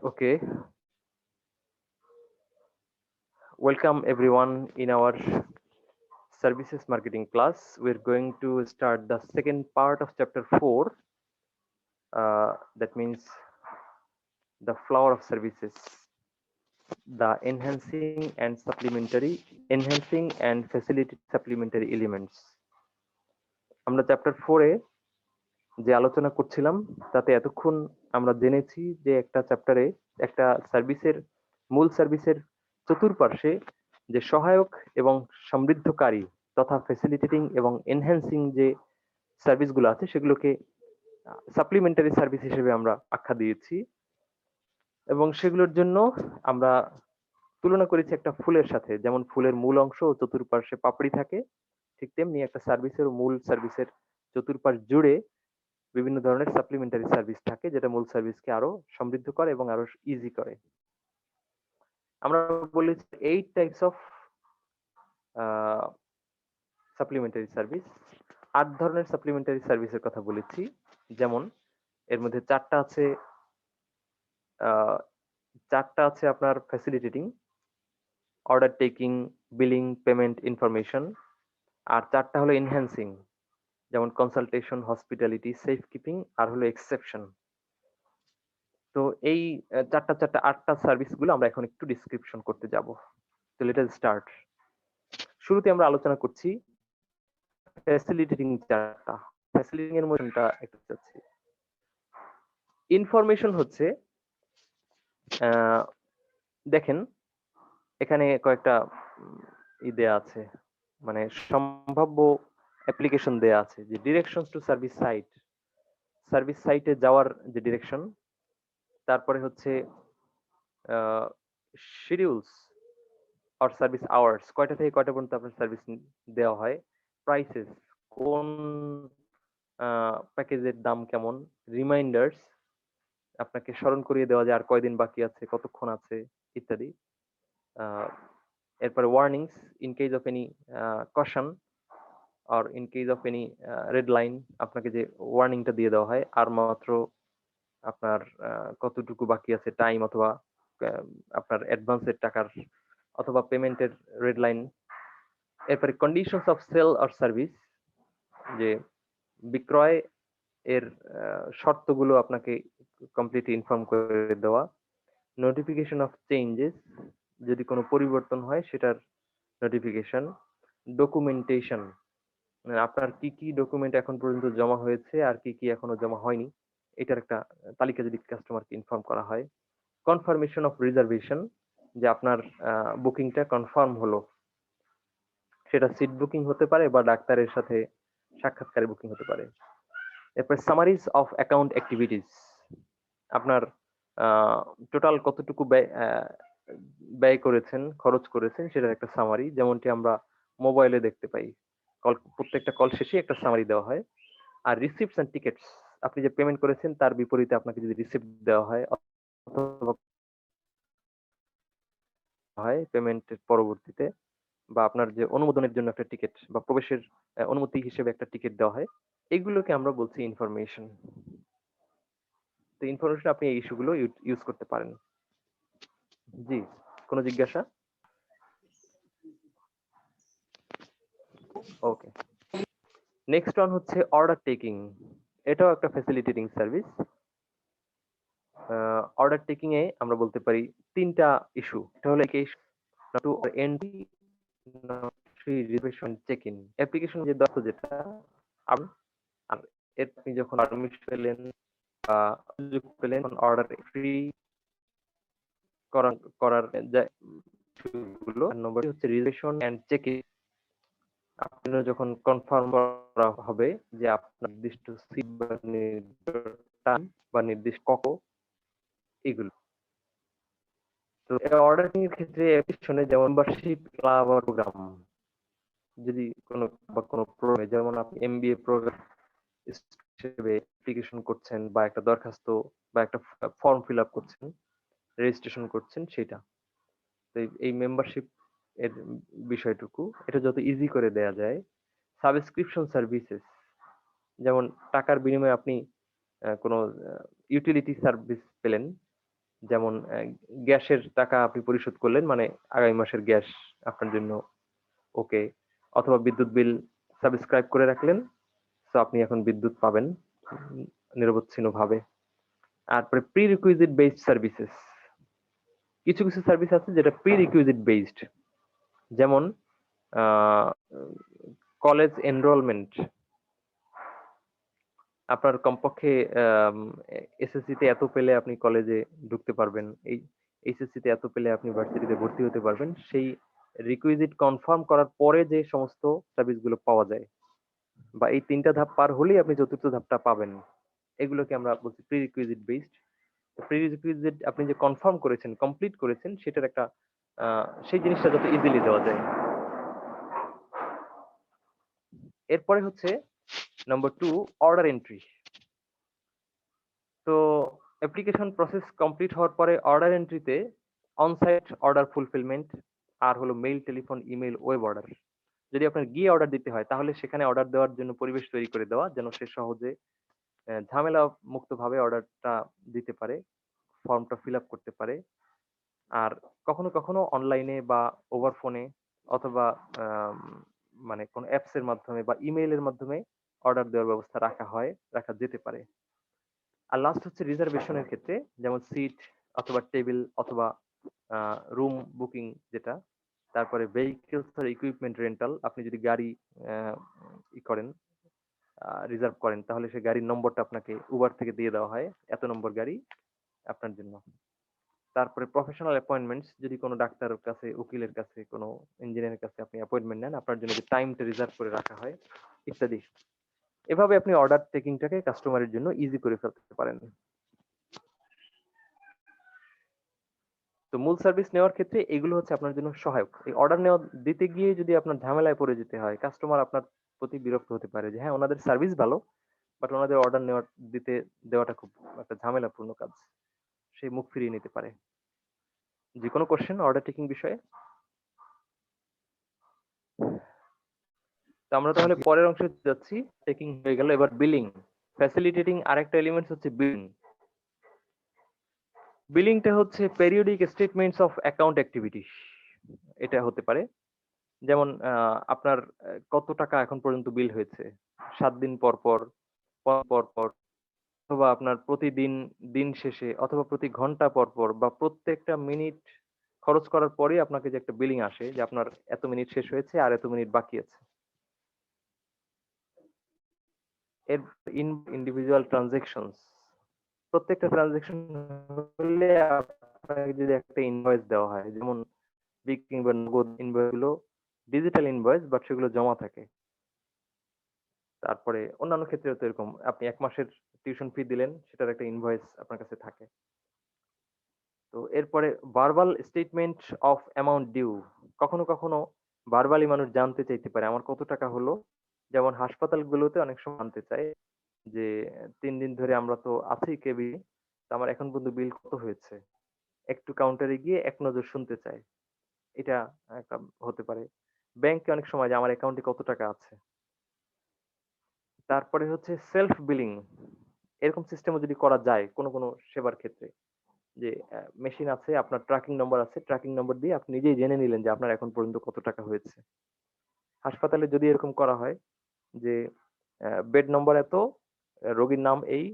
Okay, welcome everyone in our services marketing class. We're going to start the second part of chapter 4. That means the flower of services, the enhancing and facilitating supplementary elements. আমরা chapter 4-এ যে আলোচনা করছিলাম তাতে এতক্ষণ আমরা জেনেছি যে একটা চ্যাপ্টারে একটা মূল সার্ভিসের চতুর্পার্শ্বে যে সহায়ক এবং সমৃদ্ধকারী তথা ফ্যাসিলিটেটিং এবং এনহ্যান্সিং যে সার্ভিসগুলো আছে সেগুলোকে সাপ্লিমেন্টারি সার্ভিস হিসেবে আমরা আখ্যা দিয়েছি এবং সেগুলোর জন্য আমরা তুলনা করেছি একটা ফুলের সাথে। যেমন ফুলের মূল অংশ ও চতুর্পার্শ্বে পাপড়ি থাকে, ঠিক তেমনি একটা সার্ভিসের মূল সার্ভিসের চতুর্পাশ জুড়ে বিভিন্ন ধরনের সাপ্লিমেন্টারি সার্ভিস থাকে যেটা মূল সার্ভিসকে আরো সমৃদ্ধ করে এবং আরো ইজি করে। আমরা বলেছি 8 টাইপস অফ সাপ্লিমেন্টারি সার্ভিস, 8 ধরনের সাপ্লিমেন্টারি সার্ভিসের কথা বলেছি। যেমন এর মধ্যে চারটা আছে আপনার facilitating, order taking, billing, payment, information. আর চারটা হলো এনহ্যান্সিং, যেমন কনসালটেশন, হসপিটালিটি, সেফ কিপিং আর হলো এক্সেপশন। তো এই চারটা 8টা সার্ভিসগুলো আমরা এখন একটু ডিসক্রিপশন করতে যাব। তো লেট আস স্টার্ট। শুরুতে আমরা আলোচনা করছি ফ্যাসিলিটেটিং চারটা। ফ্যাসিলিটেটিং এর মধ্যে একটু চাচ্ছি। ইনফরমেশন হচ্ছে দেখেন এখানে কয়েকটা দেয়া আছে, মানে সম্ভাব্য অ্যাপ্লিকেশন দেয়া আছে যে ডিরেকশনস টু সার্ভিস সাইটে যাওয়ার যে ডিরেকশন, তারপরে হচ্ছে শিডিউলস অর সার্ভিস আওয়ার্স, কয়টা থেকে কয়টা পর্যন্ত আপনার সার্ভিস দেওয়া হয়, প্রাইসেস, কোন প্যাকেজের দাম কেমন, রিমাইন্ডার্স, আপনাকে স্মরণ করিয়ে দেওয়া যায় আর কয়দিন বাকি আছে, কতক্ষণ আছে ইত্যাদি। এরপরে warnings in case of any caution or in case of any red line, আপনাকে যে ওয়ার্নিংটা দিয়ে দেওয়া হয় আর মাত্র আপনার কতটুকু বাকি আছে টাইম, অথবা আপনার অ্যাডভান্সের টাকার অথবা পেমেন্টের রেড লাইন। এরপরে conditions of sale or service, যে বিক্রয় এর শর্তগুলো আপনাকে কমপ্লিটলি ইনফর্ম করে দেওয়া। নোটিফিকেশন অফ চেঞ্জেস, যদি কোনো পরিবর্তন হয় সেটার নোটিফিকেশন। ডকুমেন্টেশন, আপনার কি কি ডকুমেন্ট এখন পর্যন্ত জমা হয়েছে আর কি কি এখনো জমা হয়নি, এটার একটা তালিকা যদি কাস্টমারকে ইনফর্ম করা হয়। কনফার্মেশন অফ রিজার্ভেশন, যে আপনার বুকিংটা কনফার্ম হলো, সেটা সিট বুকিং হতে পারে বা ডাক্তারের সাথে সাক্ষাৎকারে বুকিং হতে পারে। এরপর সামারিজ অফ অ্যাকাউন্ট অ্যাক্টিভিটিস, আপনার টোটাল কতটুকু ব্যয় করেছেন, খরচ করেছেন, সেটার একটা সামারি, যেমনটি আমরা মোবাইলে দেখতে পাই। প্রত্যেকটা কল শেষে একটা সামারি দেওয়া হয়। আর রিসিপ্টস এন্ড টিকেটস, আপনি যে পেমেন্ট করেছেন তার বিপরীতে আপনাকে যদি রিসিপ্ট দেওয়া হয় অথবা পেমেন্টের পরবর্তীতে, বা আপনার যে অনুমোদনের জন্য একটা টিকিট বা প্রবেশের অনুমতি হিসেবে একটা টিকিট দেওয়া হয়, এগুলোকে আমরা বলছি ইনফরমেশন। তো ইনফরমেশন আপনি এই ইস্যুগুলো ইউজ করতে পারেন। জি, কোনো জিজ্ঞাসা? ওকে, নেক্সট ওয়ান হচ্ছে অর্ডার টেকিং। এটাও একটা ফ্যাসিলিটেটিং সার্ভিস। অর্ডার টেকিং এ আমরা বলতে পারি তিনটা ইস্যু। এটা হলো to entry, reservation, check in. Application যে দত্ত যেটা, আর আপনি যখন পারমিশন পেলেন বা সুযোগ পেলেন অর্ডার ফ্রি করার গুলো, নম্বর হচ্ছে রিজার্ভেশন এন্ড চেক ইন। আপনার যখন কনফার্ম করা হবে যে আপনার নির্দিষ্ট সিট বা টাইম বা নির্দিষ্ট এগুলো। তো অর্ডারিং এর ক্ষেত্রে অ্যাপ্লিকেশনে যেমন মেম্বারশিপ, ক্লাব বা প্রোগ্রাম, যদি কোনো প্রোগ্রামে, যেমন আপনি এমবিএ প্রোগ্রাম হিসেবে অ্যাপ্লিকেশন করছেন বা একটা দরখাস্ত বা একটা ফর্ম ফিল আপ করছেন, রেজিস্ট্রেশন করছেন, সেটা। তো এই মেম্বারশিপ এর বিষয়টুকু এটা যত ইজি করে দেয়া যায়। সাবস্ক্রিপশন সার্ভিসেস, যেমন টাকার বিনিময়ে আপনি কোনো ইউটিলিটি সার্ভিস পেলেন, যেমন গ্যাসের টাকা আপনি পরিশোধ করলেন, মানে আগামী মাসের গ্যাস আপনার জন্য ওকে, অথবা বিদ্যুৎ বিল সাবস্ক্রাইব করে রাখলেন, তো আপনি এখন বিদ্যুৎ পাবেন নিরবচ্ছিন্ন ভাবে। তারপরে প্রি রিকুইজিট বেসড সার্ভিসেস, কিছু কিছু সার্ভিস আছে যেটা প্রি রিকুইজিট বেসড, যেমন কলেজ এনরোলমেন্ট। আপনার কমপক্ষে এসএসসি তে এত পেলে আপনি কলেজে ঢুকতে পারবেন, এই এইচএসসি তে এত পেলে আপনি ভার্সিটিতে ভর্তি হতে পারবেন, সেই রিকুইজিট কনফার্ম করার পরে যে সমস্ত সার্ভিসগুলো পাওয়া যায়, বা এই ৩টা ধাপ পার হলেই আপনি চতুর্থ ধাপটা পাবেন, এগুলোকে আমরা বলছি pre requisite based. Pre requisite আপনি যে কনফার্ম করেছেন, কমপ্লিট করেছেন, সেটার একটা সেই জিনিসটা যত ইজিলি দেওয়া যায়। এরপরে হচ্ছে নাম্বার 2, অর্ডার এন্ট্রি। তো অ্যাপ্লিকেশন প্রসেস কমপ্লিট হওয়ার পরে অর্ডার এন্ট্রিতে অনসাইট অর্ডার ফুলফিলমেন্ট, আর হলো mail, telephone, email, web order. যদি আপনার গিয়ে অর্ডার দিতে হয় তাহলে সেখানে অর্ডার দেওয়ার জন্য পরিবেশ তৈরি করে দেওয়া, যেন সে সহজে ঝামেলা মুক্ত ভাবে অর্ডারটা দিতে পারে, ফর্মটা ফিল আপ করতে পারে। আর কখনো কখনো অনলাইনে বা ওভার ফোনে অথবা মানে কোন অ্যাপস এর মাধ্যমে বা ইমেইলের মাধ্যমে অর্ডার দেওয়ার ব্যবস্থা রাখা যেতে পারে। আর লাস্ট হচ্ছে রিজার্ভেশনের ক্ষেত্রে, যেমন সিট অথবা টেবিল অথবা রুম বুকিং যেটা। তারপরে ভেহিকলস আর ইকুইপমেন্ট রেন্টাল, আপনি যদি গাড়ি করেন, রিজার্ভ করেন, তাহলে সেই গাড়ির নম্বরটা আপনাকে উবার থেকে দিয়ে দেওয়া হয়, এত নম্বর গাড়ি আপনার জন্য। তারপরে প্রফেশনাল অ্যাপয়েন্টমেন্টস, যদি কোনো ডাক্তারের কাছে, উকিলের কাছে, কোনো ইঞ্জিনিয়ারের কাছে আপনি অ্যাপয়েন্টমেন্ট নেন, আপনার জন্য যে টাইমটা রিজার্ভ করে রাখা হয়, ইত্যাদি। এভাবে আপনি অর্ডার টেকিংটাকে কাস্টমারের জন্য ইজি করে ফেলতে পারেন। তো মূল সার্ভিস নেওয়ার ক্ষেত্রে এগুলো হচ্ছে আপনার জন্য সহায়ক। এই অর্ডার দিতে গিয়ে যদি আপনার ঝামেলায় পড়ে যেতে হয়, কাস্টমার আপনার প্রতি বিরক্ত হতে পারে যে হ্যাঁ ওনাদের সার্ভিস ভালো, বাট ওনাদের অর্ডার দেওয়াটা খুব একটা ঝামেলাপূর্ণ কাজ, সে মুখ ফিরিয়ে নিতে পারে। যে কোনো কোশ্চেন অর্ডার টেকিং বিষয়ে? তো আমরা তাহলে পরের অংশে যাচ্ছি। টেকিং হয়ে গেল, এবার বিলিং। ফ্যাসিলিটেটিং আরেকটা এলিমেন্টস হচ্ছে বিলিং। বিলিংটা হচ্ছে periodic statements of account activity. এটা হতে পারে যেমন আপনার কত টাকা এখন পর্যন্ত বিল হয়েছে, 7 দিন পর পর, অথবা আপনার প্রতিদিন, দিন শেষে, অথবা প্রতি ঘন্টা পর পর, বা প্রত্যেকটা মিনিট খরচ করার পরে আপনাকে যে একটা বিলিং আসে যে আপনার এত মিনিট শেষ হয়েছে আর এত মিনিট বাকি আছে। এর ইন্ডিভিজুয়াল ট্রানজেকশনস, প্রত্যেকটা ট্রানজেকশন হলে আপনাকে যদি একটা ইনভয়েস দেওয়া হয়, যেমন বিগ কিংবা নগদ ইনভয়েস গুলো ডিজিটাল ইনভয়েস, বাট সেগুলো জমা থাকে। তারপরে অন্যান্য ক্ষেত্রেও তো এরকম, আপনি 1 মাসের টিউশন ফি দিলেন, সেটার একটা ইনভয়েস আপনার কাছে থাকে। তো এরপরে verbal statement of amount due. কখনো কখনো ভার্বালি মানুষ জানতে চাইতে পারে আমার কত টাকা হলো। যেমন হাসপাতালগুলোতে অনেক সময় জানতে চায় যে 3 দিন ধরে আমরা তো আছি কেবিনে, আমার এখন পর্যন্ত বিল কত হয়েছে, একটু কাউন্টারে গিয়ে এক নজর শুনতে চায়। এটা একটা হতে পারে। ব্যাংকে অনেক সময় যে আমার অ্যাকাউন্টে কত টাকা আছে। তারপরে হচ্ছে সেলফ বিলিং, এরকম সিস্টেমও যদি করা যায় কোনো কোনো সেবার ক্ষেত্রে, যে মেশিন আছে, আপনার ট্র্যাকিং নম্বর আছে, ট্র্যাকিং নম্বর দিয়ে আপনি নিজেই জেনে নিলেন যে আপনার এখন পর্যন্ত কত টাকা হয়েছে। হাসপাতালে যদি এরকম করা হয় যে বেড নম্বর এত, রোগীর নাম এই,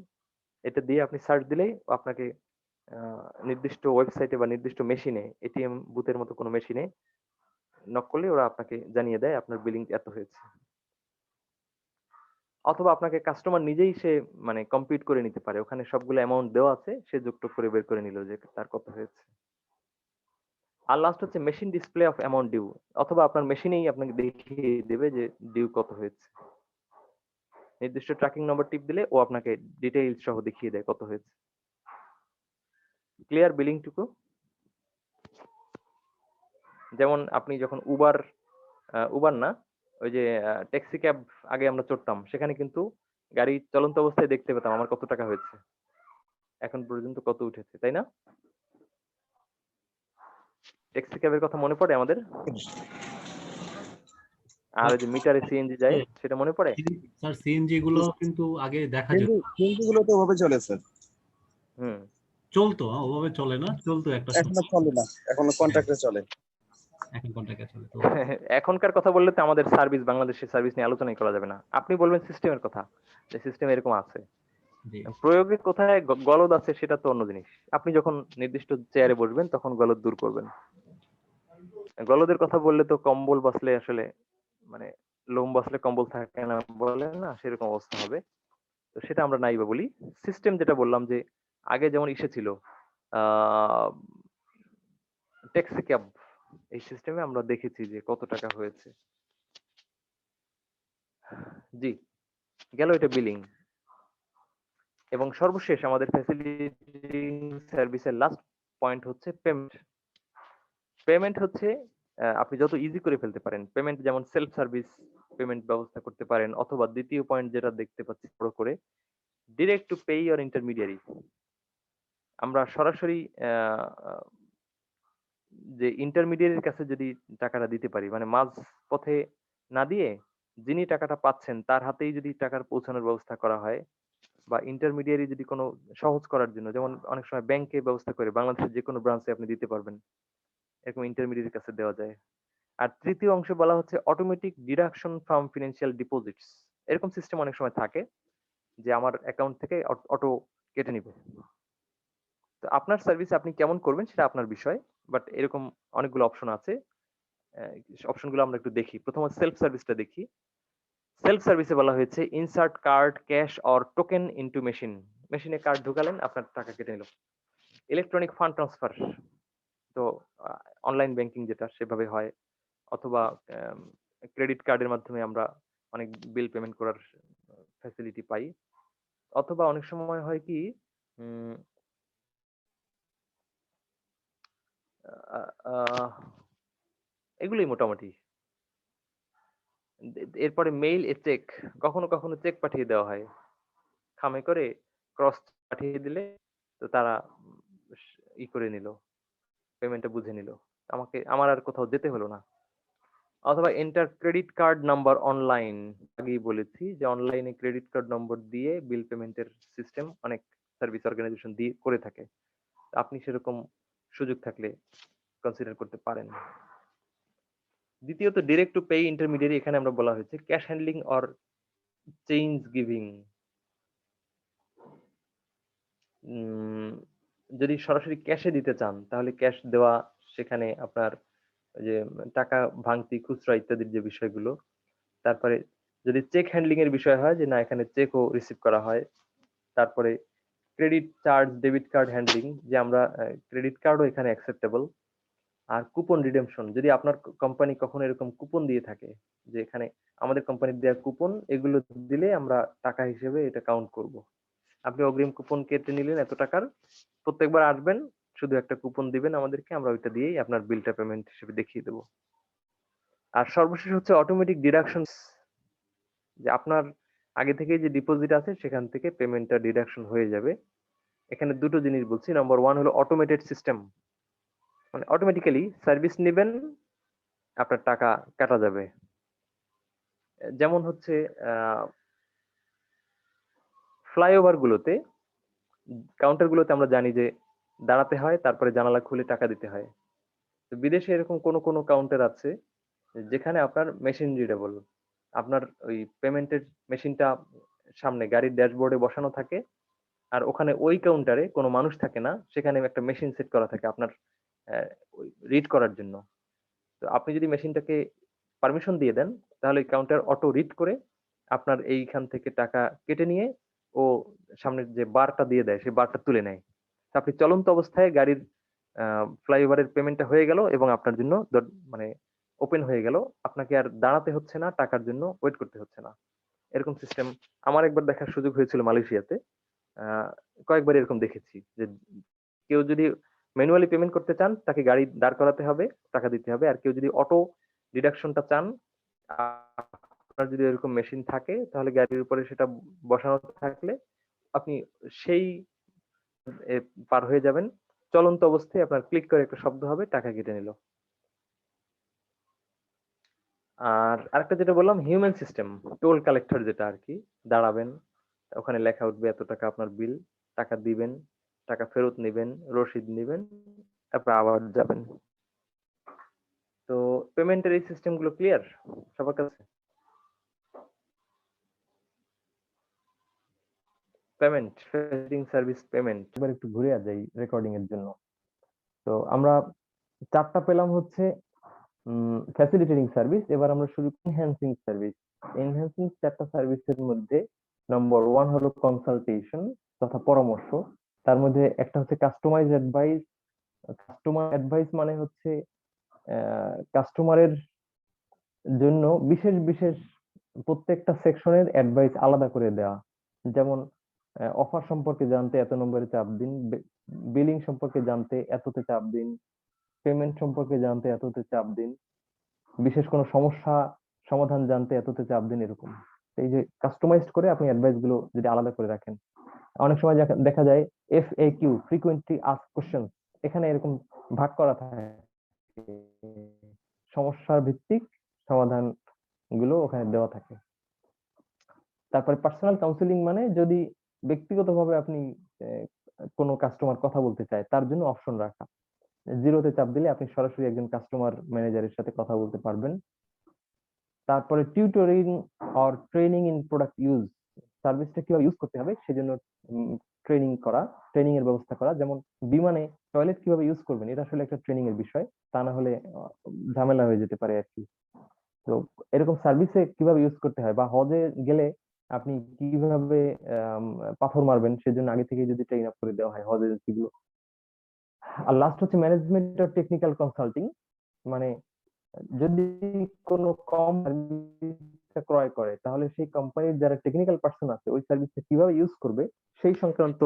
এটা দিয়ে আপনি সার্চ দিলেই আপনাকে নির্দিষ্ট ওয়েবসাইটে বা নির্দিষ্ট মেশিনে, এটিএম বুথের মতো কোনো মেশিনে নক করলে ওরা আপনাকে জানিয়ে দেয় আপনার বিলিং এত হয়েছে। অথবা আপনাকে কাস্টমার নিজেই সে মানে কম্পিউট করে নিতে পারে, ওখানে সবগুলো অ্যামাউন্ট দেওয়া আছে, সে যুক্ত করে বের করে নিল যে তার কত হয়েছে। আর লাস্ট হচ্ছে machine display of amount due, অথবা আপনার মেশিনেই আপনাকে দেখিয়ে দেবে যে ডিউ কত হয়েছে। নির্দিষ্ট ট্র্যাকিং নম্বর টিপ দিলে ও আপনাকে ডিটেইলস সহ দেখিয়ে দেয় কত হয়েছে। ক্লিয়ার বিলিং টুকু? যেমন আপনি যখন উবার না, ওই যে ট্যাক্সি ক্যাব আগে আমরা চড়তাম, সেখানে কিন্তু গাড়ি চলন্ত অবস্থায় দেখতে পেতাম আমার কত টাকা হয়েছে, এখন পর্যন্ত কত উঠেছে, তাই না? ট্যাক্সি ক্যাবের কথা মনে পড়ে আমাদের? আর ওই যে মিটারে সিএনজি যায়, সেটা মনে পড়ে? স্যার সিএনজি গুলো কিন্তু আগে দেখা যেত। সিএনজি গুলো তো ওভাবে চলে স্যার। হুম। চলতো, ওভাবে চলে না, চলতো একটা এখনো সময়। চলে না, এখনো কন্ট্রাক্টে চলে। এখন কন্ট্রাক্টে চলে তো। এখনকার কথা বললে তো আমাদের সার্ভিস, বাংলাদেশের সার্ভিস নিয়ে আলোচনাই করা যাবে না। আপনি বলবেন সিস্টেমের কথা, যে সিস্টেম এরকম আছে, জি প্রয়োগে কোথায় গলদ আছে সেটা তো অন্য জিনিস। আপনি যখন নির্দিষ্ট চেয়ারে বসবেন তখন গলদ দূর করবেন। গলদের কথা বললে তো কম্বল বসলে আসলে মানে লোম বসলে কম্বল থাকে না বলে না, সেরকম অবস্থা হবে। তো সেটা আমরা নাই বা বলি। সিস্টেম যেটা বললাম যে আগে যেমন ইসে ছিল আহ ট্যাক্সি ক্যাব, এই সিস্টেমে আমরা দেখেছি যে কত টাকা হয়েছে। জি, গেল এটা বিলিং। এবং সর্বশেষ আমাদের ফ্যাসিলিটিং সার্ভিসের লাস্ট পয়েন্ট হচ্ছে পেমেন্ট। পেমেন্ট হচ্ছে আপনি যত ইজি করে ফেলতে পারেন পেমেন্ট, যেমন সেলফ সার্ভিস পেমেন্ট ব্যবস্থা করতে পারেন, অথবা দ্বিতীয় পয়েন্ট যেটা দেখতে পাচ্ছি বড় করে, direct to pay your intermediary. আমরা সরাসরি যে ইন্টারমিডিয়ারির কাছে যদি টাকাটা দিতে পারি, মানে মাঝ পথে না দিয়ে যিনি টাকাটা পাচ্ছেন তার হাতেই যদি টাকার পৌঁছানোর ব্যবস্থা করা হয়, বা ইন্টারমিডিয়ারি যদি কোনো সহজ করার জন্য, যেমন অনেক সময় ব্যাংকে ব্যবস্থা করে বাংলাদেশের যে কোনো ব্রাঞ্চে আপনি দিতে পারবেন, এরকম ইন্টারমিডিয়ারির কাছে দেওয়া যায়। আর তৃতীয় অংশে বলা হচ্ছে automatic deduction from financial deposits. এরকম সিস্টেম অনেক সময় থাকে যে আমার অ্যাকাউন্ট থেকে অটো কেটে নিবে। তো আপনার সার্ভিস আপনি কেমন করবেন সেটা আপনার বিষয়, বাট এরকম অনেকগুলো অপশন আছে। অপশনগুলো আমরা একটু দেখি। প্রথমত সেলফ সার্ভিসটা দেখি। সেলফ সার্ভিসে বলা হয়েছে insert card, cash or token into machine. মেশিনে কার্ড ঢুকালেন, আপনার টাকা কেটে নিল। ইলেকট্রনিক ফান্ড ট্রান্সফার, তো অনলাইন ব্যাংকিং যেটা সেভাবে হয়, অথবা ক্রেডিট কার্ডের মাধ্যমে আমরা অনেক বিল পেমেন্ট করার ফ্যাসিলিটি পাই, অথবা অনেক সময় হয় কি উম, আহ, আহ, এগুলোই মোটামুটি। এরপরে মেইল এ চেক, কখনো কখনো চেক পাঠিয়ে দেওয়া হয়, খামে করে ক্রস পাঠিয়ে দিলে তো তারা ই করে নিল, পেমেন্টটা বুঝে নিল, আমার আর কোথাও যেতে হলো না। অথবা enter credit card number online, আগেই বলেছি যে অনলাইনে ক্রেডিট কার্ড নম্বর দিয়ে বিল পেমেন্টের সিস্টেম অনেক সার্ভিস অর্গানাইজেশন দিয়ে করে থাকে। আপনি সেরকম সুযোগ থাকলে কনসিডার করতে পারেন। দ্বিতীয়ত ডিরেক্ট টু পে ইন্টারমিডিয়ারি, এখানে আমরা বলা হয়েছে cash handling or change giving. যদি সরাসরি ক্যাশে দিতে চান তাহলে ক্যাশ দেওয়া, সেখানে আপনার যে টাকা ভাঙতি, খুচরা ইত্যাদির যে বিষয়গুলো। তারপরে যদি চেক হ্যান্ডলিং এর বিষয় হয়, যে না এখানে চেকও রিসিভ করা হয়। তারপরে credit charge, debit card handling, যে আমরা ক্রেডিট কার্ডও এখানে অ্যাকসেপ্টেবল। আর কুপন রিডেমশন, যদি আপনার কোম্পানি কখনো এরকম কুপন দিয়ে থাকে, যে এখানে আমাদের কোম্পানির দেওয়া কুপন, এগুলো দিলে আমরা টাকা হিসেবে এটা কাউন্ট করব। আপনি অগ্রিম কুপন কেটে নিলেন এত টাকার, প্রত্যেকবার আসবেন শুধু একটা কুপন দিবেন আমাদেরকে, আমরা ওইটা দিয়েই আপনার বিলটা পেমেন্ট হিসেবে দেখিয়ে দেবো। আর সর্বশেষ হচ্ছে অটোমেটিক ডিডাকশন, যে আপনার আগে থেকে যে ডিপোজিট আছে সেখান থেকে পেমেন্টটা ডিডাকশন হয়ে যাবে। এখানে দুটো জিনিস বলছি। নাম্বার ওয়ান হলো অটোমেটেড সিস্টেম, মানে অটোমেটিক্যালি সার্ভিস নেবেন, আপনার টাকা কাটা যাবে। যেমন হচ্ছে ফ্লাইওভার গুলোতে, কাউন্টার গুলোতে আমরা জানি যে দাঁড়াতে হয়, তারপরে জানালা খুলে টাকা দিতে হয়। তো বিদেশে এরকম কোন কোন কাউন্টার আছে যেখানে আপনার মেশিন রিডেবল, আপনার ওই পেমেন্টের মেশিনটা সামনে গাড়ির ড্যাশবোর্ডে বসানো থাকে, আর ওখানে ওই কাউন্টারে কোনো মানুষ থাকে না, সেখানে একটা মেশিন সেট করা থাকে আপনার রিড করার জন্য। তো আপনি যদি মেশিনটাকে পারমিশন দিয়ে দেন, তাহলে কাউন্টার অটো রিড করে আপনার এইখান থেকে টাকা কেটে নিয়ে ও সামনের যে বারটা দিয়ে দেয় সেই বারটা তুলে নেয়। তো আপনি চলন্ত অবস্থায় গাড়ির ফ্লাইওভারের পেমেন্টটা হয়ে গেল এবং আপনার জন্য মানে ওপেন হয়ে গেল, আপনাকে আর দাঁড়াতে হচ্ছে না, টাকার জন্য ওয়েট করতে হচ্ছে না। এরকম সিস্টেম আমার একবার দেখার সুযোগ হয়েছিল মালয়েশিয়াতে। আহ, কয়েকবার এরকম দেখেছি যে কেউ যদি ম্যানুয়ালি পেমেন্ট করতে চান তাকে গাড়ি দাঁড় করাতে হবে, টাকা দিতে হবে। আর কেউ যদি অটো ডিডাকশনটা চান, আপনার যদি এরকম মেশিন থাকে তাহলে গাড়ির উপরে সেটা বসানো থাকলে আপনি সেই পার হয়ে যাবেন, চলন্ত অবস্থায় আপনার ক্লিক করে একটা শব্দ হবে, টাকা কেটে নিল। আর আরেকটা যেটা বললাম হিউম্যান সিস্টেম, টোল কালেক্টর যেটা আর কি, দাঁড়াবেন, ওখানে লেখা উঠবে এত টাকা আপনার বিল, টাকা দিবেন, টাকা ফেরত নেবেন, রসিদ নেবেন, তারপর আবার যাবেন। তো পেমেন্টের এই সিস্টেম গুলো ক্লিয়ার সবার কাছে? পেমেন্ট, ফেসিলিটিং সার্ভিস পেমেন্ট, এবার একটু ঘুরে যাই রেকর্ডিং এর জন্য। তো আমরা 4টা পেলাম হচ্ছে ফ্যাসিলিটেটিং সার্ভিস। এবার আমরা শুরু এনহ্যান্সিং সার্ভিস। এনহ্যান্সিং 4টা সার্ভিসের মধ্যে নম্বর 1 হলো কনসালটেশন তথা পরামর্শ। তার মধ্যে একটা হচ্ছে কাস্টমাইজ অ্যাডভাইস। কাস্টমার অ্যাডভাইস মানে হচ্ছে কাস্টমারের জন্য বিশেষ বিশেষ প্রত্যেকটা সেকশনের অ্যাডভাইস আলাদা করে দেওয়া। যেমন অফার সম্পর্কে জানতে এত নম্বরে চাপ দিন, বিলিং সম্পর্কে জানতে এততে চাপ দিন, পেমেন্ট সম্পর্কে জানতে এততে চাপ দিন, বিশেষ কোনো সমস্যা সমাধান জানতে এততে চাপ দিন, এরকম। এই যে কাস্টমাইজড করে আপনি অ্যাডভাইস গুলো যদি আলাদা করে রাখেন। অনেক সময় দেখা যায় FAQ, ফ্রিকোয়েন্টলি আস্কড কোশ্চেন, এখানে এরকম ভাগ করা থাকে, সমস্যার ভিত্তিক সমাধান গুলো ওখানে দেওয়া থাকে। তারপরে পার্সোনাল কাউন্সিলিং মানে যদি ব্যক্তিগতভাবে আপনি কোনো কাস্টমার কথা বলতে চায় তার জন্য অপশন রাখা। 0তে চাপ দিলে আপনি সরাসরি একজন কাস্টমার ম্যানেজারের সাথে কথা বলতে পারবেন। তারপরে tutoring or training in product use, সার্ভিসটা কিভাবে ইউজ করতে হবে সেজন্য ট্রেনিং এর ব্যবস্থা করা। যেমন বিমানে টয়লেট কিভাবে ইউজ করবেন, এটা আসলে একটা ট্রেনিং এর বিষয়, তা না হলে ঝামেলা হয়ে যেতে পারে আর কি। তো এরকম সার্ভিসে কিভাবে ইউজ করতে হয়, বা হজে গেলে আপনি কিভাবে পাথর মারবেন সেজন্য আগে থেকে যদি ট্রেন আপ করে দেওয়া হয় হজ এজেন্সি গুলো। আর লাস্ট হচ্ছে ম্যানেজমেন্ট অফ টেকনিক্যাল কনসাল্টিং, মানে যদি কোনো সার্ভিস ক্রয় করে তাহলে সেই কোম্পানির যারা টেকনিক্যাল পার্সন আছে ওই সার্ভিসটা কিভাবে ইউজ করবে সেই সংক্রান্ত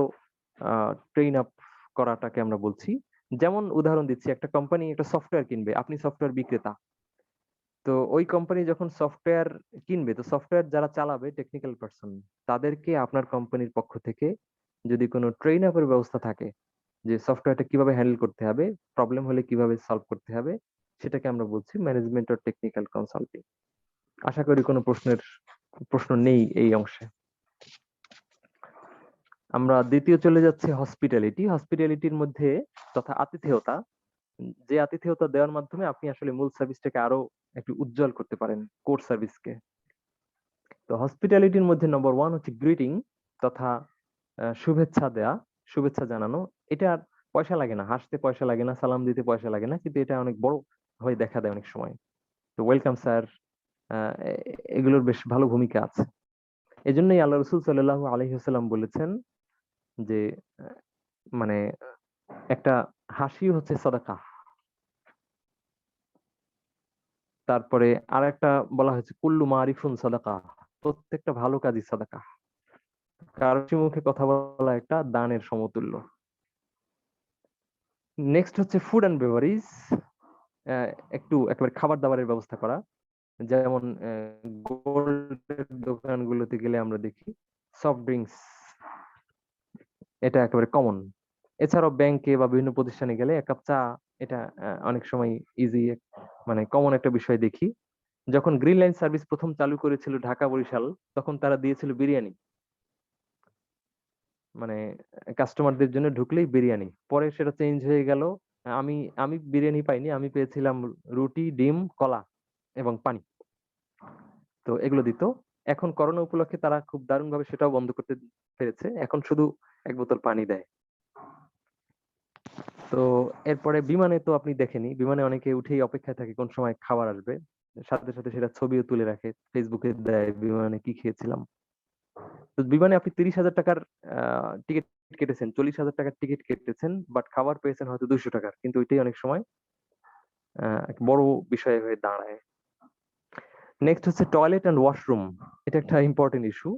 ট্রেন আপ করাটাকে আমরা বলছি। যেমন উদাহরণ দিচ্ছি, একটা কোম্পানি একটা সফটওয়্যার কিনবে, আপনি সফটওয়্যার বিক্রেতা। তো ওই কোম্পানি যখন সফটওয়্যার কিনবে, তো সফটওয়্যার যারা চালাবে টেকনিক্যাল পার্সন, তাদেরকে আপনার কোম্পানির পক্ষ থেকে যদি কোনো ট্রেন আপের ব্যবস্থা থাকে, যে সফটওয়্যারটা কিভাবে হ্যান্ডেল করতে হবে, প্রবলেম হলে কিভাবে সলভ করতে হবে, সেটাকে আমরা বলছি ম্যানেজমেন্ট অর টেকনিক্যাল কনসাল্টিং। আশা করি কোনো প্রশ্ন নেই এই অংশে। আমরা দ্বিতীয় চলে যাচ্ছি হসপিটালিটি। হসপিটালিটির মধ্যে তথা আতিথেয়তা, যে আতিথেয়তা দেওয়ার মাধ্যমে আপনি আসলে মূল সার্ভিসটাকে আরো একটু উজ্জ্বল করতে পারেন, কোর সার্ভিসকে। তো হসপিটালিটির মধ্যে নম্বর 1 হচ্ছে গ্রিটিং তথা শুভেচ্ছা দেয়া, শুভেচ্ছা জানানো। এটা আর পয়সা লাগে না, হাসতে পয়সা লাগে না, সালাম দিতে পয়সা লাগে না, কিন্তু এটা অনেক বড় হয়ে দেখা দেয় অনেক সময়। তো ওয়েলকাম স্যার, এগুলোর বেশ ভালো ভূমিকা আছে। এজন্যই আল্লাহ রসুল সাল্লাল্লাহু আলাইহি ওয়াসাল্লাম বলেছেন যে মানে একটা হাসি হচ্ছে সাদাকা। তারপরে আর একটা বলা হয়েছে কুল্লু মারিফুন সাদাকা, প্রত্যেকটা ভালো কাজই সাদাকা। কারো মুখে কথা বলা একটা দানের সমতুল্য। নেক্সট হচ্ছে ফুড অ্যান্ড বেভারেজ, একটু একেবারে খাবার দাবারের ব্যবস্থা করা। যেমন গোল্ডের দোকানগুলোতে গেলে আমরা দেখি সফট ড্রিঙ্কস, এটা একেবারে কমন। এছাড়াও ব্যাংকে বা বিভিন্ন প্রতিষ্ঠানে গেলে 1 কাপ চা, এটা অনেক সময় ইজি, মানে কমন একটা বিষয় দেখি। যখন গ্রিন লাইন সার্ভিস প্রথম চালু করেছিল ঢাকা বরিশাল, তখন তারা দিয়েছিল বিরিয়ানি, মানে কাস্টমারদের জন্য ঢুকলেই বিরিয়ানি। পরে সেটা চেঞ্জ হয়ে গেল, আমি আমি বিরিয়ানি পাইনি, আমি পেয়েছিলাম রুটি, ডিম, কলা এবং পানি। তো এগুলো দিত। এখন করোনা উপলক্ষে তারা খুব দারুণ ভাবে সেটাও বন্ধ করতে পেরেছে, এখন শুধু 1 বোতল পানি দেয়। তো এরপরে বিমানে তো আপনি দেখেনি, বিমানে অনেকে উঠেই অপেক্ষায় থাকে কোন সময় খাবার আসবে, সাথে সাথে সেটা ছবিও তুলে রাখে, ফেসবুকে দেয় বিমানে কি খেয়েছিলাম। তো বিমানে আপনি 30,000 টাকার টিকিট কেটেছেন, 40,000 টাকার টিকিট কেটেছেন, বাট খাবার পেয়েছেন হয়তো 200 টাকার, কিন্তু ওইটাই অনেক সময় এক বড় বিষয় হয়ে দাঁড়ায়। নেক্সট হচ্ছে টয়লেট অ্যান্ড ওয়াশরুম, এটা একটা ইম্পর্টেন্ট ইস্যু,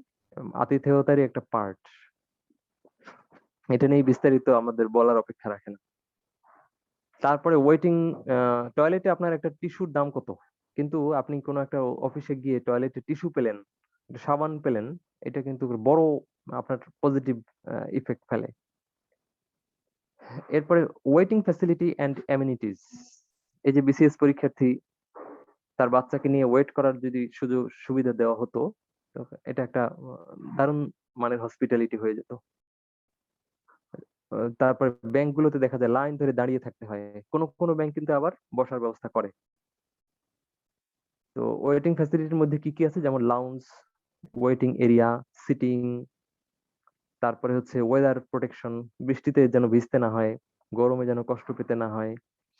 আতিথেয়তারই একটা পার্ট। এটা নিয়ে বিস্তারিত আমাদের বলার অপেক্ষা রাখে না। তারপরে ওয়েটিং, টয়লেটে আপনার একটা টিস্যুর দাম কত, কিন্তু আপনি কোনো একটা অফিসে গিয়ে টয়লেটে টিস্যু পেলেন, সাবান পেলেন, এটা কিন্তু বড় আপনার পজিটিভ ইফেক্ট ফেলে। এরপরে ওয়েটিং ফ্যাসিলিটি এন্ড অ্যামিনিটিস, এই যে বিসিএস পরীক্ষার্থী তার বাচ্চাকে নিয়ে ওয়েট করার যদি সুযোগ সুবিধা দেওয়া হতো, তো এটা একটা দারুণ মানের হসপিটালিটি হয়ে যেত। তারপরে ব্যাংকগুলোতে দেখা যায় লাইন ধরে দাঁড়িয়ে থাকতে হয়, কোনো কোনো ব্যাংক কিন্তু আবার বসার ব্যবস্থা করে। তো ওয়েটিং ফ্যাসিলিটির মধ্যে কি কি আছে, যেমন লাউঞ্জ, ওয়েটিং এরিয়া, সিটিং, তারপরে হচ্ছে ওয়েদার প্রোটেকশন, বৃষ্টিতে যেন ভিজতে না হয়, গরমে যেন কষ্ট পেতে না হয়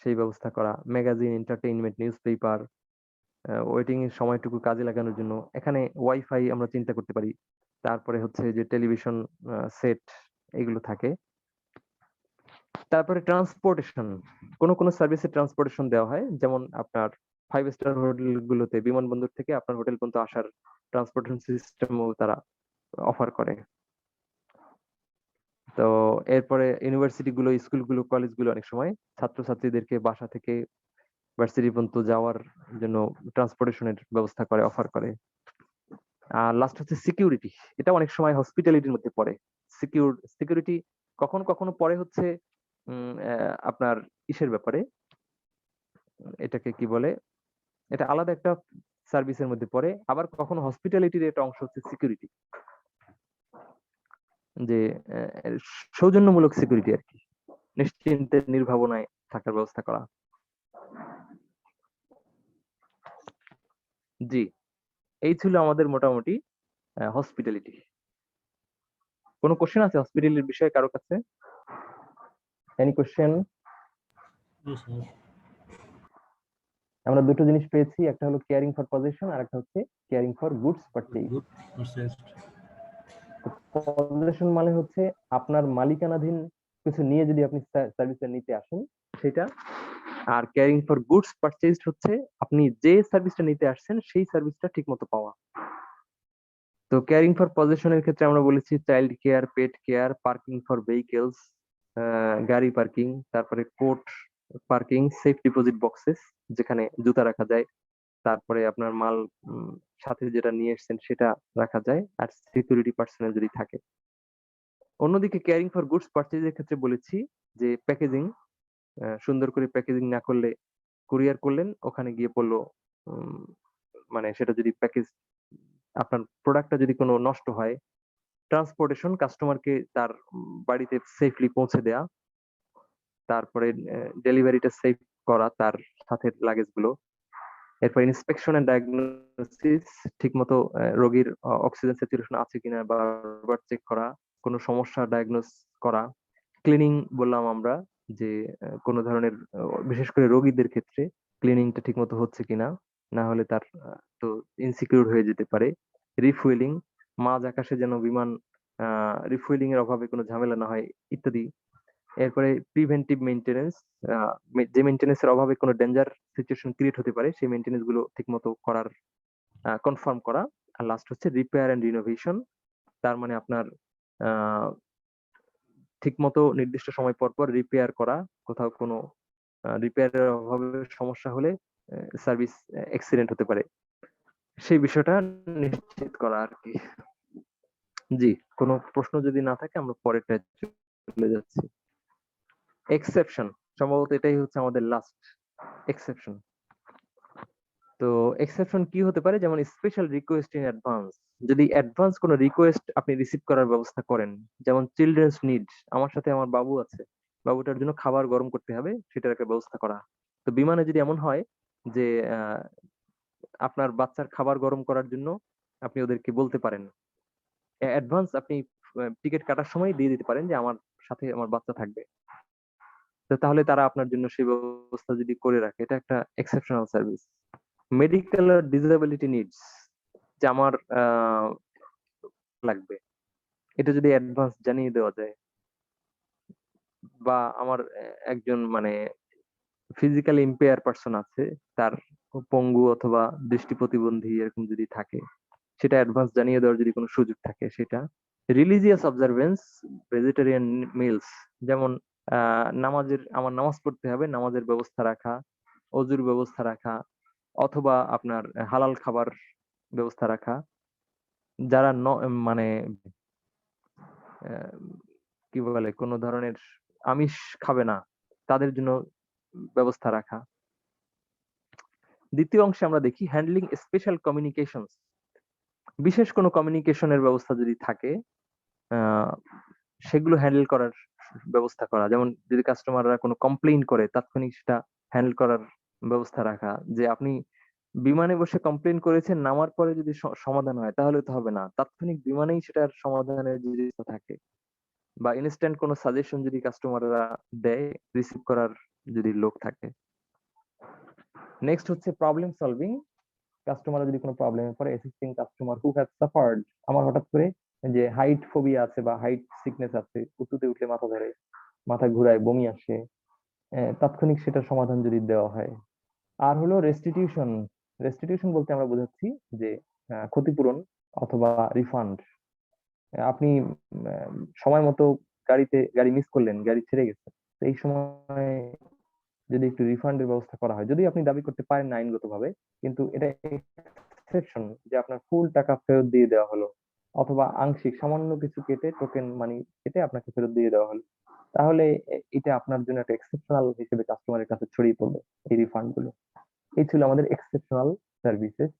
সেই ব্যবস্থা করা, magazine, entertainment, news paper, waiting এর সময়টুকু কাজে লাগানোর জন্য এখানে ওয়াইফাই আমরা চিন্তা করতে পারি। তারপরে হচ্ছে যে টেলিভিশন সেট এগুলো থাকে। তারপরে ট্রান্সপোর্টেশন, কোন কোন সার্ভিসে ট্রান্সপোর্টেশন দেওয়া হয়, যেমন আপনার 5 স্টার হোটেল গুলোতে বিমানবন্দর থেকে আপনার হোটেল পর্যন্ত আসার ট্রান্সপোর্টেশন সিস্টেমও তারা অফার করে। তো এরপরে ইউনিভার্সিটি গুলো, স্কুল গুলো, কলেজ গুলো অনেক সময় ছাত্রছাত্রীদেরকে বাসা থেকে ভার্সিটি পর্যন্ত যাওয়ার জন্য ট্রান্সপোর্টেশনের ব্যবস্থা করে, অফার করে। আর লাস্ট হচ্ছে সিকিউরিটি, এটা অনেক সময় হসপিটালিটির মধ্যে পড়ে। সিকিউরিটি কখনো কখনো পড়ে হচ্ছে আপনার ইসের ব্যাপারে, এটাকে কি বলে, এটা আলাদা একটা সার্ভিসের মধ্যে পড়ে। আবার কখনো হসপিটালিটির একটা অংশ হচ্ছে সিকিউরিটি, যে সৌজন্যমূলক সিকিউরিটি আর কি, নিশ্চিন্তে নির্ভাবনায় থাকার ব্যবস্থা করা। জি, এই ছিল আমাদের মোটামুটি হসপিটালিটি। কোনো কোশ্চেন আছে হসপিটালিটির বিষয়ে কারো কাছে? Any question? জি স্যার। আমরা দুটো জিনিস পেয়েছি, একটা হলো কেয়ারিং ফর পজেশন আর একটা হচ্ছে caring for goods purchase. Good purchased. Possession মানে হচ্ছে আপনার মালিকানাধীন কিছু নিয়ে যদি আপনি সার্ভিসটা নিতে আসেন সেটা, আর কেয়ারিং ফর গুডস পারচেজড হচ্ছে আপনি যে সার্ভিসটা নিতে আসছেন সেই সার্ভিসটা ঠিকমতো পাওয়া। তো কেয়ারিং ফর পজেশনের ক্ষেত্রে আমরা বলেছি child care, pet care, parking for vehicles, গাড়ি পার্কিং, তারপরে court parking, safe deposit boxes যেখানে জুতা রাখা যায়, তারপরে আপনার মাল সাথে যেটা নিয়ে এসেছেন সেটা রাখা যায়, আর সিকিউরিটি পার্সোনেল যদি থাকে। অন্যদিকে কেয়ারিং ফর গুডস পারচেজের ক্ষেত্রে বলেছি যে প্যাকেজিং, সুন্দর করে প্যাকেজিং না করলে কুরিয়ার করলেন, ওখানে গিয়ে পড়লো মানে সেটা যদি প্যাকেজ, আপনার প্রোডাক্টটা যদি কোনো নষ্ট হয়, ট্রান্সপোর্টেশন, কাস্টমারকে তার বাড়িতে সেফলি পৌঁছে দেয়া, তারপরে ডেলিভারিটা সেফ করা তার সাথে লাগেজ গুলো, এরপর ইন্সপেকশন এন্ড ডায়াগনোসিস, ঠিকমতো রোগীর অক্সিজেন স্যাচুরেশন আছে কিনা বারবার চেক করা, কোনো সমস্যা ডায়াগনোস করা, ক্লিনিং বললাম আমরা, যে কোনো ধরনের বিশেষ করে রোগীদের ক্ষেত্রে ক্লিনিংটা ঠিকমতো হচ্ছে কিনা, না হলে তার তো ইনসিকিউর হয়ে যেতে পারে, রিফুয়েলিং, মাঝ আকাশে যেন বিমান রিফুয়েলিং এর অভাবে কোনো ঝামেলা না হয়, ইত্যাদি। এরপরে প্রিভেন্টিভ মেইনটেনেন্স, যে মেইনটেনেন্স এর অভাবে কোনো ডেঞ্জার সিচুয়েশন ক্রিয়েট হতে পারে সেই মেইনটেনেন্স গুলো ঠিকমতো করার, কনফার্ম করা। আর লাস্ট হচ্ছে রিপেয়ার এন্ড রিনোভেশন, তার মানে আপনার ঠিকমতো নির্দিষ্ট সময় পর পর রিপেয়ার করা, কোথাও কোনো রিপেয়ারের অভাবে সমস্যা হলে সার্ভিস অ্যাক্সিডেন্ট হতে পারে, সেই বিষয়টা নিশ্চিত করা আর কি। জি, কোনো প্রশ্ন যদি না থাকে আমরা পরেরটা চলে যাচ্ছি। এক্সেপশন, সম্ভবত এটাই হচ্ছে আমাদের লাস্ট এক্সেপশন। তো এক্সেপশন কি হতে পারে, যেমন স্পেশাল রিকোয়েস্ট ইন অ্যাডভান্স, যদি অ্যাডভান্স কোনো রিকোয়েস্ট আপনি রিসিভ করার ব্যবস্থা করেন, যেমন চিলড্রেন্স নিড, আমার সাথে আমার বাবু আছে, বাবুটার জন্য খাবার গরম করতে হবে, সেটার একটা ব্যবস্থা করা। তো বিমানে যদি এমন হয় যে আপনার বাচ্চার খাবার গরম করার জন্য আপনি ওদেরকে বলতে পারেন, অ্যাডভান্স আপনি টিকিট কাটার সময় দিয়ে দিতে পারেন যে আমার সাথে আমার বাচ্চা থাকবে, তো তাহলে তারা আপনার জন্য সেই ব্যবস্থা যদি করে রাখে, এটা একটা এক্সেপশনাল সার্ভিস। মেডিকেল আর ডিসেবিলিটি নিডস, যে আমার লাগবে, এটা যদি অ্যাডভান্স জানিয়ে দেওয়া যায়, বা আমার একজন মানে ফিজিক্যালি ইম্পেয়ার পার্সন আছে, তার পঙ্গু অথবা দৃষ্টি প্রতিবন্ধী এরকম যদি থাকে, সেটা অ্যাডভান্স জানিয়ে দেওয়ার যদি কোনো সুযোগ থাকে সেটা। রিলিজিয়াস অবজারভেন্স, ভেজিটেরিয়ান মিলস, যেমন নামাজের, আমার নামাজ পড়তে হবে, নামাজের ব্যবস্থা রাখা, অজুর ব্যবস্থা রাখা, অথবা আপনার হালাল খাবার ব্যবস্থা রাখা, যারা মানে কি বলে কোনো ধরনের আমিষ খাবে না তাদের জন্য ব্যবস্থা রাখা। দ্বিতীয় অংশে আমরা দেখি হ্যান্ডলিং স্পেশাল কমিউনিকেশন, বিশেষ কোনো কমিউনিকেশনের ব্যবস্থা যদি থাকে সেগুলো হ্যান্ডেল করার ব্যবস্থা করা, যেমন যদি কাস্টমাররা কোনো কমপ্লেইন করে তাৎক্ষণিক সেটা হ্যান্ডেল করার ব্যবস্থা রাখা। যে আপনি বিমানে বসে কমপ্লেইন করেছেন, নামার পরে যদি সমাধান হয় তাহলে তো হবে না, তাৎক্ষণিক বিমানেই সেটার সমাধানের যদি থাকে, বা ইনস্ট্যান্ট কোনো সাজেশন যদি কাস্টমাররা দেয়, রিসিভ করার যদি লোক থাকে। নেক্সট হচ্ছে প্রবলেম সলভিং। কাস্টমার যদি কোনো প্রবলেমে পড়ে, assisting customer who have suffered. আমার হঠাৎ করে যে হাইট ফোবিয়া আছে বা হাইট সিকনেস আছে, উঁচুতে উঠলে মাথা ধরে, মাথা ঘুরায়, বমি আসে, তাৎক্ষণিক সেটার সমাধান যদি দেওয়া হয়। আর হলো রেস্টিটিউশন। রেস্টিটিউশন বলতে আমরা বোঝাচ্ছি যে ক্ষতিপূরণ অথবা রিফান্ড। আপনি সময় মতো গাড়ি মিস করলেন, গাড়ি ছেড়ে গেছে, তো এই সময় যদি একটু রিফান্ডের ব্যবস্থা করা হয়, যদি আপনি দাবি করতে পারেন না আইনগতভাবে, কিন্তু এটা এক্সেপশন যে আপনার ফুল টাকা ফেরত দিয়ে দেওয়া হলো, অথবা আংশিক সামান্য কিছু কেটে, টোকেন মানি কেটে আপনাকে ফেরত দিয়ে দেওয়া হলো, তাহলে এটা আপনার জন্য একটা এক্সেপশনাল হিসেবে কাস্টমারের কাছে ছড়িয়ে পড়বে এই রিফান্ড গুলো। এই ছিল আমাদের এক্সেপশনাল সার্ভিসেস,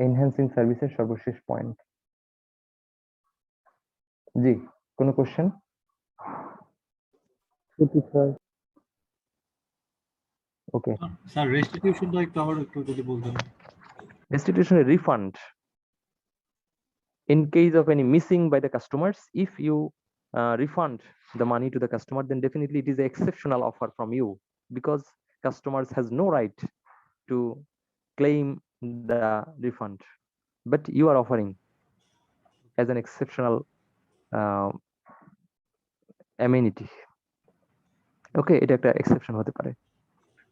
এনহ্যান্সিং সার্ভিসের সর্বশেষ পয়েন্ট। জি, কোনো কোশ্চেন? ওকে, স্যার রেস্টিটিউশনটা একটু আবার একটু যদি বলতেন। restitution a refund in case of any missing by the customers. If you refund the money to the customer, then definitely it is an exceptional offer from you, because customers has no right to claim the refund, but you are offering as an exceptional uh, amenity. ওকে, এটা একটা exception হতে পারে।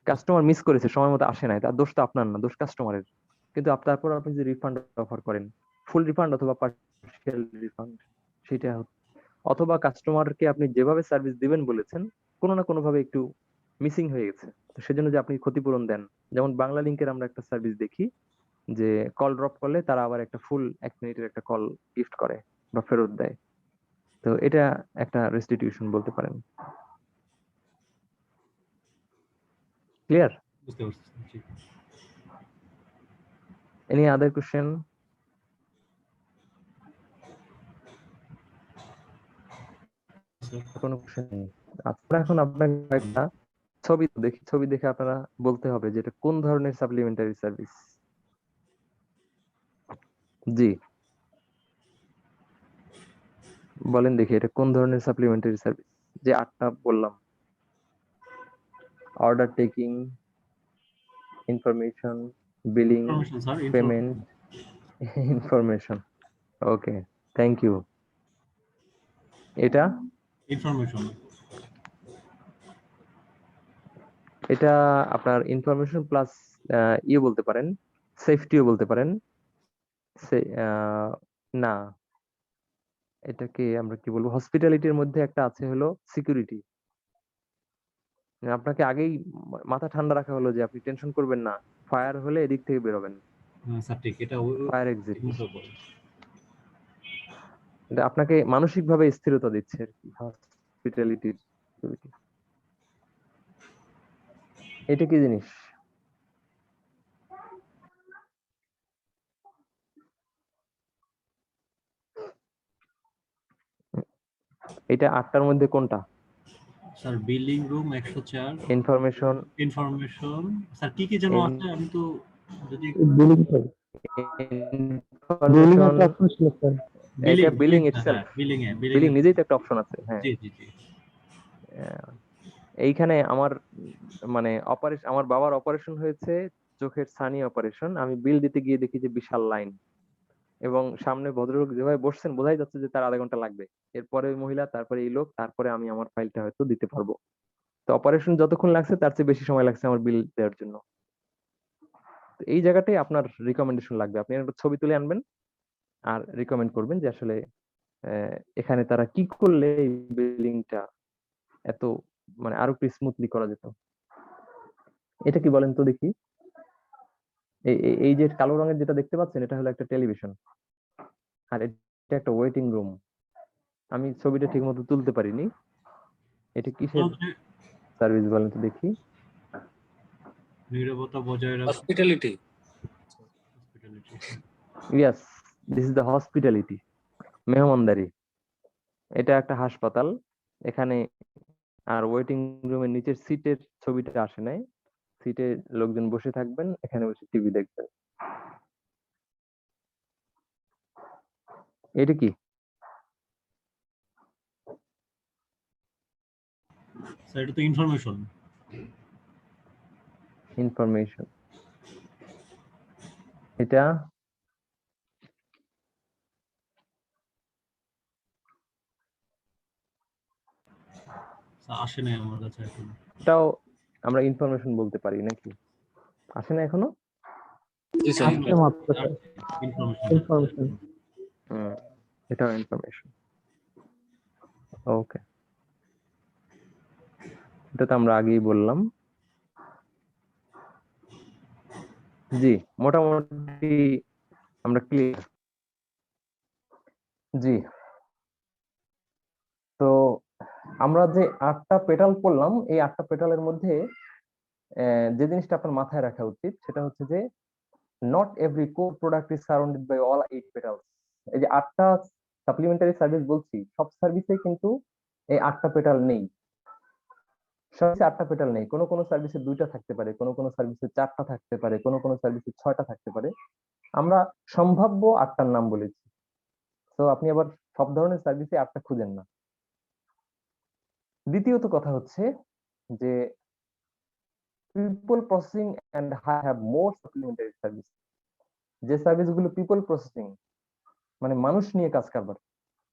Customer miss করেছে, সময় মতো আসে নাই, তার দোষ তো আপনার না, দোষ কাস্টমারের। কিন্তু তারপর আপনি যদি রিফান্ড অফার করেন, ফুল রিফান্ড অথবা পার্শিয়াল রিফান্ড, সেটা অথবা কাস্টমারকে আপনি যেভাবে সার্ভিস দিবেন বলেছেন, কোনো না কোনো ভাবে একটু মিসিং হয়ে গেছে, তো সেজন্য যে আপনি ক্ষতিপূরণ দেন। যেমন বাংলা লিংকের আমরা একটা সার্ভিস দেখি যে কল ড্রপ করলে তারা আবার একটা ফুল 1 মিনিটের একটা কল গিফট করে বা ফেরত দেয়, তো এটা একটা রেস্টিটিউশন বলতে পারেন। ক্লিয়ার? বুঝতে পারছি। জি। Any other question? কোনো কোশ্চেন নেই? আচ্ছা, এখন আপনাকে একটা ছবি দেখে আপনারা বলতে হবে যে এটা কোন ধরনের সাপ্লিমেন্টারি সার্ভিস। জি, বলেন দেখি এটা কোন ধরনের সাপ্লিমেন্টারি সার্ভিস? যে 8টা বললাম, order taking, information, billing, information sir, payment, information. Okay, thank you. এটা ইনফরমেশন। এটা আপনার ইনফরমেশন প্লাস ইয়ে বলতে পারেন, সেফটিও বলতে পারেন। না, এটাকে আমরা কি বলবো, হসপিটালিটির মধ্যে একটা আছে হলো সিকিউরিটি। আপনাকে আগেই মাথা ঠান্ডা রাখা হলো যে আপনি টেনশন করবেন না, ফায়ার হলে এদিক থেকে বেরোবেন, স্যার ঠিক, এটা ফায়ার এক্সিট। ঠিকমতো বলেন। এটা আপনাকে মানসিক ভাবে স্থিরতা দিচ্ছে আর কি, হসপিটালিটির সিকিউরিটি। এটা কি জিনিস? এটা 8টার মধ্যে কোনটা? Sir billing room 104, information, information. Sir কি কি যেন আছে, আমি তো যদি বিলিং স্যার, বিলিং ইনফরমেশন, একটা অপশন ছিল স্যার। এটা বিলিং হ্যাঁ ইটসেলফ। বিলিং বিলিং নিজেই তো একটা অপশন আছে, হ্যাঁ। জি জি জি। এইখানে আমার মানে অপারেশন, আমার বাবার অপারেশন হয়েছে, চোখের ছানি অপারেশন। আমি বিল দিতে গিয়ে দেখি যে বিশাল লাইন, এবং সামনে ভদ্রলোক যেভাবে বসছেন বোঝাই যাচ্ছে যে তার 0.5 ঘন্টা লাগবে। এরপরে ওই মহিলা, তারপরে এই লোক, তারপরে আমি আমার ফাইলটা হয়তো দিতে পারবো। তো অপারেশন যতক্ষণ লাগছে তার চেয়ে বেশি সময় লাগছে আমার বিল দেওয়ার জন্য। তো এই জায়গাটাই আপনার রিকমেন্ডেশন লাগবে, আপনি একটা ছবি তুলে আনবেন আর রিকমেন্ড করবেন যে আসলে এখানে তারা কি করলে এই বিলিংটা এত মানে আরো একটু স্মুথলি করা যেত। এটা কি বলেন তো দেখি? এই যে কালো রঙের যেটা দেখতে পাচ্ছেন, এটা হলো একটা টেলিভিশন, আর এটা একটা ওয়েটিং রুম। আমি ছবিটা ঠিক মতো তুলতে পারিনি। এটা কিসের সার্ভিস বলেন তো দেখি? নীরবতা বজায় রাখা, hospitality. Yes, this is the hospitality, মেহমানদারি। এটা একটা হাসপাতাল, এখানে আর ওয়েটিং রুমের নিচের সিটের ছবিটা আসে নাই। সিটে লোকজন বসে থাকবেন, এখানে বসে টিভি দেখবেন। এটা কি? স্যার এটা তো ইনফরমেশন। ইনফরমেশন। এটা আসে নাই আমার কাছে এখন। এটাও আমরা ইনফরমেশন বলতে পারি নাকি? আসে না এখনো? জি স্যার। আসছে মাত্র স্যার। ইনফরমেশন। ইনফরমেশন। এটাও ইনফরমেশন। ওকে, এটা তো আমরা আগেই বললাম। জি, মোটামুটি আমরা ক্লিয়ার। জি, তো আমরা যে 8টা পেটাল পড়লাম, এই 8টা পেটালের মধ্যে যে জিনিসটা আপনার মাথায় রাখা উচিত সেটা হচ্ছে যে not every core product is surrounded by all 8 petals. এই যে 8টা সাপ্লিমেন্টারি সার্ভিস বলছি, সব সার্ভিসে কিন্তু এই 8টা পেটাল নেই। সার্ভিসে 8টা পেটাল নেই, কোনো কোনো সার্ভিসে 2টা থাকতে পারে, কোনো কোনো সার্ভিসে 4টা থাকতে পারে, কোনো কোনো সার্ভিসে 6টা থাকতে পারে। আমরা সম্ভাব্য 8টার নাম বলেছি। তো আপনি আবার সব ধরনের সার্ভিসে 8টা খুঁজেন না। দ্বিতীয়ত কথা হচ্ছে যে people processing and have more supplementary service. যে সার্ভিসগুলো পিপল প্রসেসিং মানে মানুষ নিয়ে কাজ কারবার,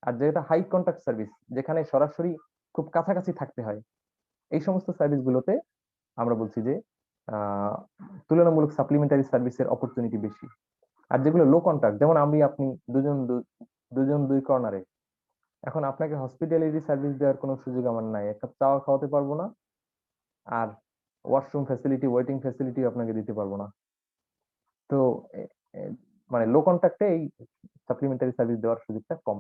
আর যেটা হাই কন্টাক্ট সার্ভিস যেখানে সরাসরি খুব কাছাকাছি থাকতে হয়, এই সমস্ত সার্ভিসগুলোতে আমরা বলছি যে তুলনামূলক সাপ্লিমেন্টারি সার্ভিসের অপরচুনিটি বেশি। আর যেগুলো লো কন্টাক্ট, যেমন আমি আপনি দুজন দুই কর্নারে, এখন আপনাকে হসপিটালিটি সার্ভিস দেওয়ার কোনো সুযোগ আমার নাই, একটা চাও খাওয়াতে পারবো না, আর ওয়াশরুম ফ্যাসিলিটি ওয়েটিং ফ্যাসিলিটি আপনাকে দিতে পারবো না। তো মানে লো কন্টাক্টে এই সাপ্লিমেন্টারি সার্ভিস দেওয়ার সুযোগটা কম।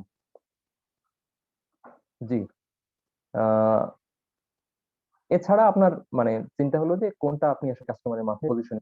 জি, এছাড়া আপনার মানে চিন্তা হলো যে কোনটা আপনি আসলে কাস্টমারের মাথায় পজিশন